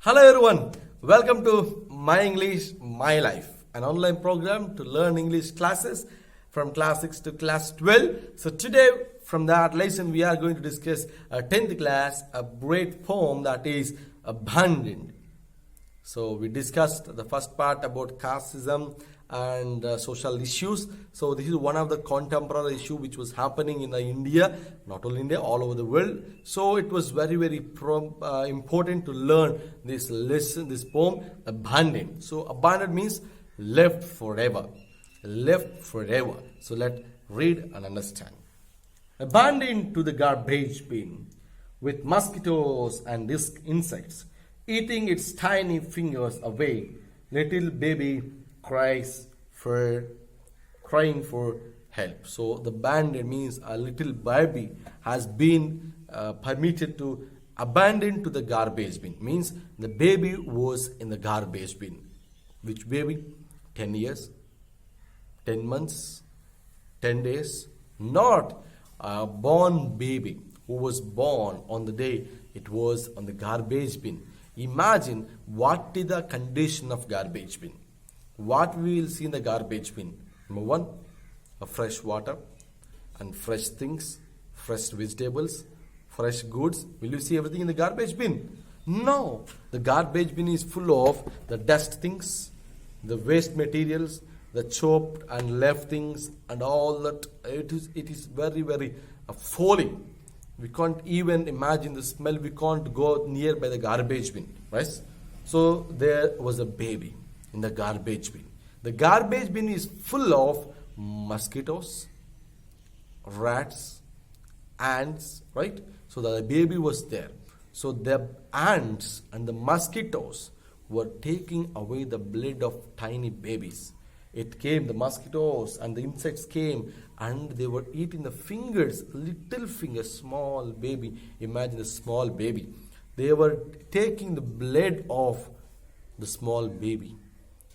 Hello everyone, welcome to My English, My Life, an online program to learn English classes from class 6 to class 12. So today from that lesson we are going to discuss a 10th class, a great poem that is Abandoned. So we discussed the first part about casteism and social issues. So this is one of the contemporary issue which was happening in India, not only India, all over the world. So it was very important to learn this lesson, this poem, Abandoned. So abandoned means left forever. Left forever. So let's read and understand. Abandoned to the garbage bin with mosquitoes and insects eating its tiny fingers away, little baby crying for help. So the abandoned means a little baby has been permitted to abandon to the garbage bin. Means the baby was in the garbage bin. Which baby? 10 years, 10 months, 10 days. Not a born baby who was born on the day it was on the garbage bin. Imagine what is the condition of garbage bin. What we will see in the garbage bin. Number one, a fresh water and fresh things, fresh vegetables, fresh goods. Will you see everything in the garbage bin? No. The garbage bin is full of the dust things, the waste materials, the chopped and left things and all that. It is very falling. We can't even imagine the smell. We can't go near by the garbage bin, right? So there was a baby in the garbage bin. The garbage bin is full of mosquitoes, rats, ants, right? So the baby was there. So the ants and the mosquitoes were taking away the blood of tiny babies. It came, the mosquitoes and the insects came and they were eating the fingers, little fingers, small baby. Imagine a small baby. They were taking the blood of the small baby.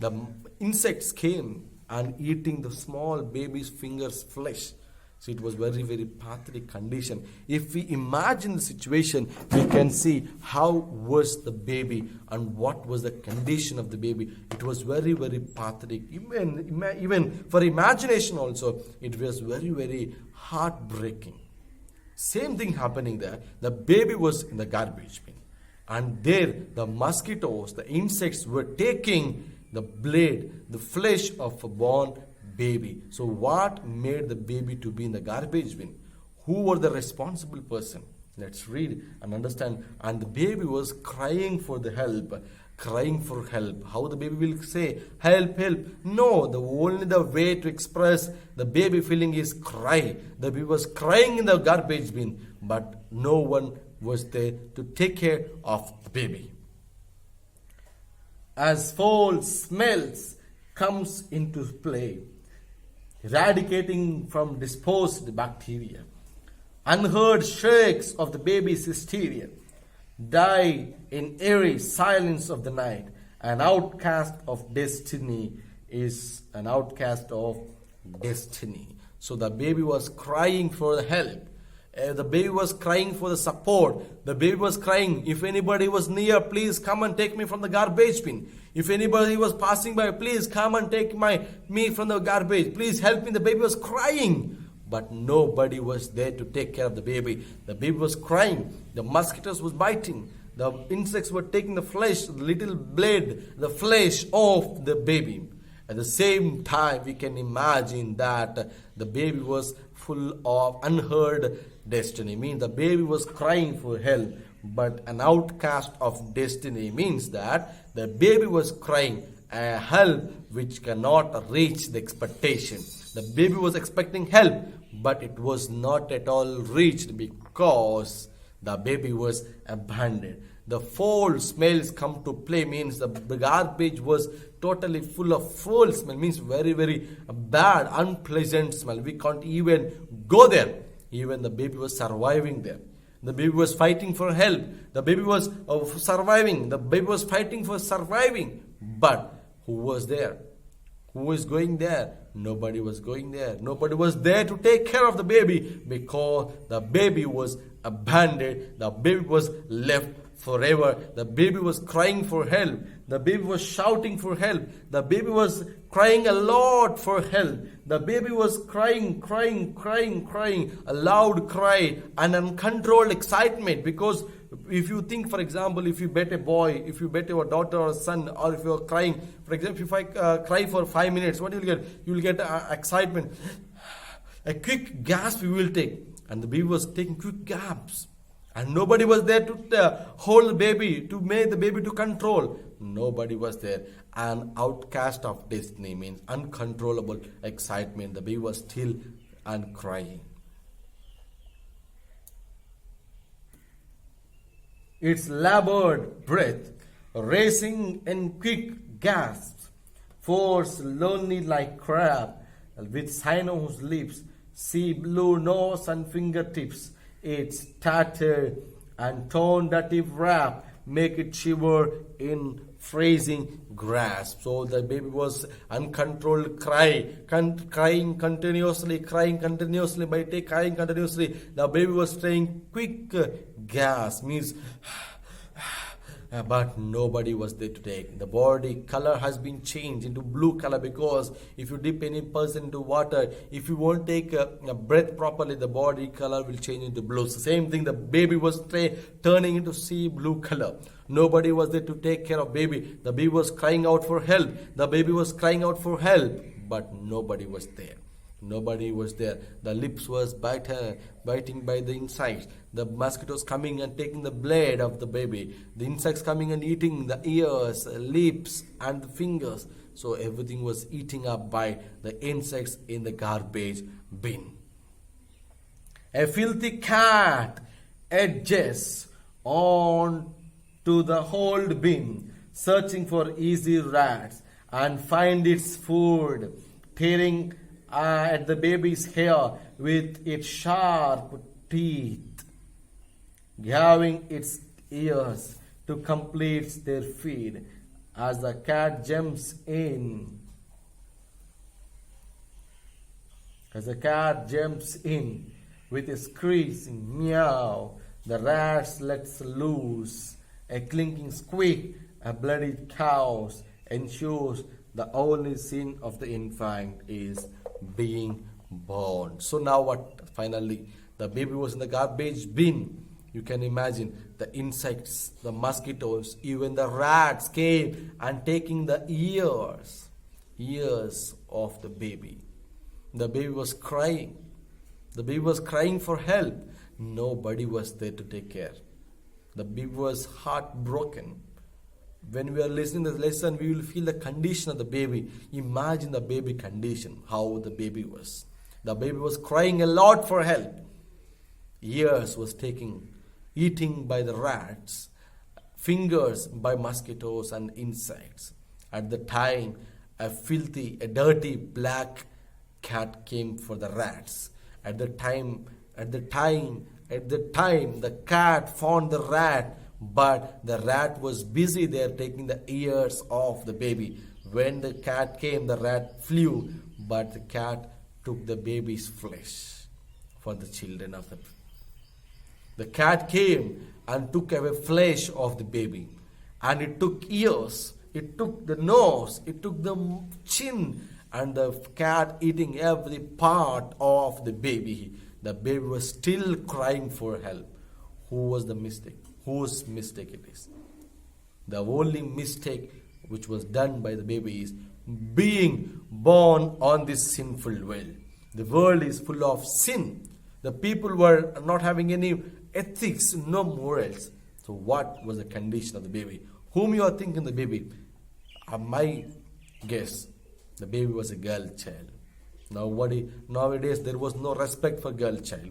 The insects came and eating the small baby's fingers' flesh. So it was very pathetic condition. If we imagine the situation, we can see how was the baby and what was the condition of the baby. It was very pathetic. Even for imagination also, it was very heartbreaking. Same thing happening there. The baby was in the garbage bin. And there, the mosquitoes, the insects were taking the blood, the flesh of a born baby. So what made the baby to be in the garbage bin? Who were the responsible person? Let's read and understand. And the baby was crying for the help. Crying for help. How the baby will say, help. No, only the way to express the baby feeling is cry. The baby was crying in the garbage bin, but no one was there to take care of the baby. As foul smells comes into play, eradicating from disposed bacteria, unheard shrieks of the baby's hysteria die in eerie silence of the night. An outcast of destiny is an outcast of destiny. So the baby was crying for the help. The baby was crying for the support. The baby was crying, if anybody was near, please come and take me from the garbage bin. If anybody was passing by, please come and take me from the garbage. Please help me. The baby was crying. But nobody was there to take care of the baby. The baby was crying. The mosquitoes was biting. The insects were taking the flesh, the little blood, the flesh of the baby. At the same time, we can imagine that the baby was full of unheard destiny. Means the baby was crying for help, but an outcast of destiny means that the baby was crying a help which cannot reach the expectation. The baby was expecting help, but it was not at all reached because the baby was abandoned. The foul smells come to play means the garbage was totally full of foul smell, means very bad, unpleasant smell. We can't even go there. Even the baby was surviving there. The baby was fighting for help. The baby was surviving. The baby was fighting for surviving. But who was there? Who was going there? Nobody was going there. Nobody was there to take care of the baby because the baby was abandoned. The baby was left forever. The baby was crying for help. The baby was shouting for help. The baby was crying a lot for help. The baby was crying, a loud cry, an uncontrolled excitement. Because if you think, for example, if you bet a boy, if you bet your daughter or son, or if you are crying, for example, if I cry for 5 minutes, what you will get? You will get excitement. A quick gasp you will take. And the baby was taking quick gasps. And nobody was there to hold the baby, to make the baby to control. Nobody was there. An outcast of destiny means uncontrollable excitement. The baby was still and crying. Its labored breath, racing in quick gasps, forced lonely like crab, with sinuous lips, sea blue nose and fingertips, its tattered and torn dirty wrap make it shiver in freezing grasp. So the baby was uncontrolled crying continuously. By crying continuously, the baby was saying quick gasp, means but nobody was there to take. The body color has been changed into blue color, because if you dip any person into water, if you won't take a breath properly, the body color will change into blue. So same thing, the baby was turning into sea blue color. Nobody was there to take care of baby. The baby was crying out for help. The baby was crying out for help, but nobody was there. Nobody was there. The lips was biting by the insects. The mosquitoes coming and taking the blood of the baby. The insects coming and eating the ears, lips and the fingers. So everything was eaten up by the insects in the garbage bin. A filthy cat edges on to the old bin, searching for easy rats, and find its food, tearing at the baby's hair with its sharp teeth, giving its ears to complete their feed. As the cat jumps in, with a screeching meow, the rats lets loose. A clinking squeak, a bloody chaos ensures. The only sin of the infant is being born. So now what? Finally, the baby was in the garbage bin. You can imagine the insects, the mosquitoes, even the rats came and taking the ears of the baby. The baby was crying. The baby was crying for help. Nobody was there to take care. The baby was heartbroken. When we are listening to the lesson, we will feel the condition of the baby. Imagine the baby condition, how the baby was. The baby was crying a lot for help. Ears was eating by the rats, fingers by mosquitoes and insects. At the time, a dirty black cat came for the rats. At the time, the cat found the rat, but the rat was busy there taking the ears off the baby. When the cat came, the rat flew, but the cat took the baby's flesh for the children of the. The cat came and took away flesh of the baby, and it took ears, it took the nose, it took the chin, and the cat eating every part of the baby. The baby was still crying for help. Who was the mistake? Whose mistake it is? The only mistake which was done by the baby is being born on this sinful world. The world is full of sin. The people were not having any ethics, no morals. So what was the condition of the baby? Whom you are thinking the baby? My guess, the baby was a girl child. Nowadays there was no respect for girl child.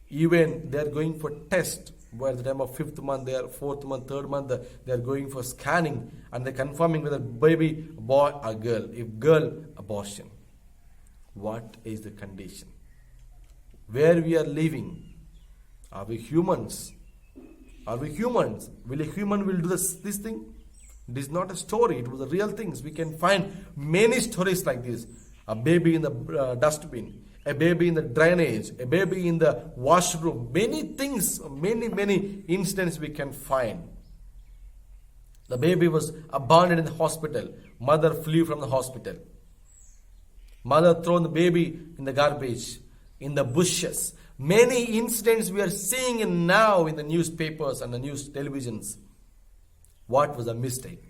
Even they are going for test. By the time of 5th month, they are 4th month, 3rd month, they are going for scanning, and they are confirming whether baby, boy or girl. If girl, abortion. What is the condition? Where we are living? Are we humans? Are we humans? Will a human do this thing? It is not a story. It was a real thing. We can find many stories like this. A baby in the dustbin. a baby in the drainage, a baby in the washroom. Many things, many incidents we can find. The baby was abandoned in the hospital. Mother flew from the hospital. Mother thrown the baby in the garbage, in the bushes. Many incidents we are seeing now in the newspapers and the news televisions. What was the mistake?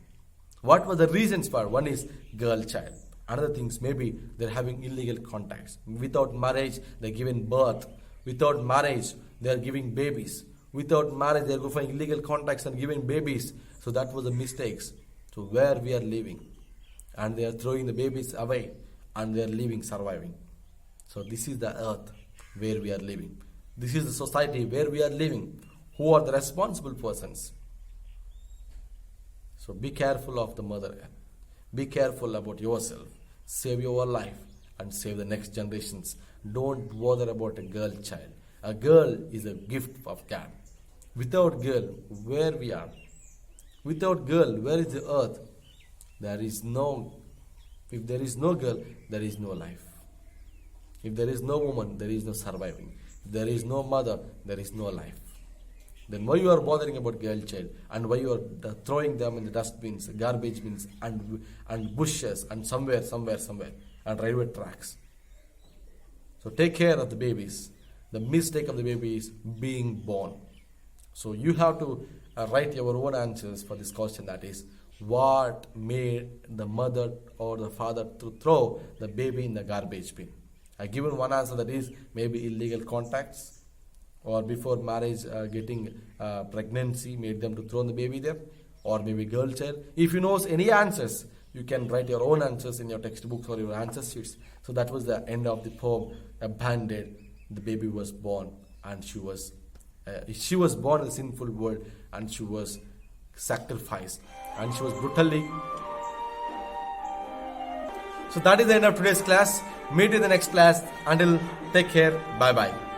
What were the reasons for? One is girl child. Another things, maybe they're having illegal contacts. Without marriage, they're giving birth. Without marriage, they're giving babies. Without marriage, they're going for illegal contacts and giving babies. So that was the mistakes. So where we are living. And they are throwing the babies away. And they are living, surviving. So this is the earth where we are living. This is the society where we are living. Who are the responsible persons? So be careful of the mother earth. Be careful about yourself. Save your life and save the next generations. Don't bother about a girl child. A girl is a gift of God. Without girl, where we are? Without girl, where is the earth? There is no, if there is no girl, there is no life. If there is no woman, there is no surviving. If there is no mother, there is no life. Then why you are bothering about girl child, and why you are throwing them in the dustbins, garbage bins, and bushes, and somewhere, and railway tracks. So take care of the babies. The mistake of the baby is being born. So you have to write your own answers for this question, that is, what made the mother or the father to throw the baby in the garbage bin? I given one answer, that is maybe illegal contacts, or before marriage getting pregnancy made them to throw the baby there, or maybe girl child. If you know any answers, you can write your own answers in your textbooks or your answer sheets. So that was the end of the poem. Abandoned, the baby was born, and she was born in a sinful world, and she was sacrificed, and she was brutally. So that is the end of today's class. Meet you in the next class. Until, take care. Bye bye.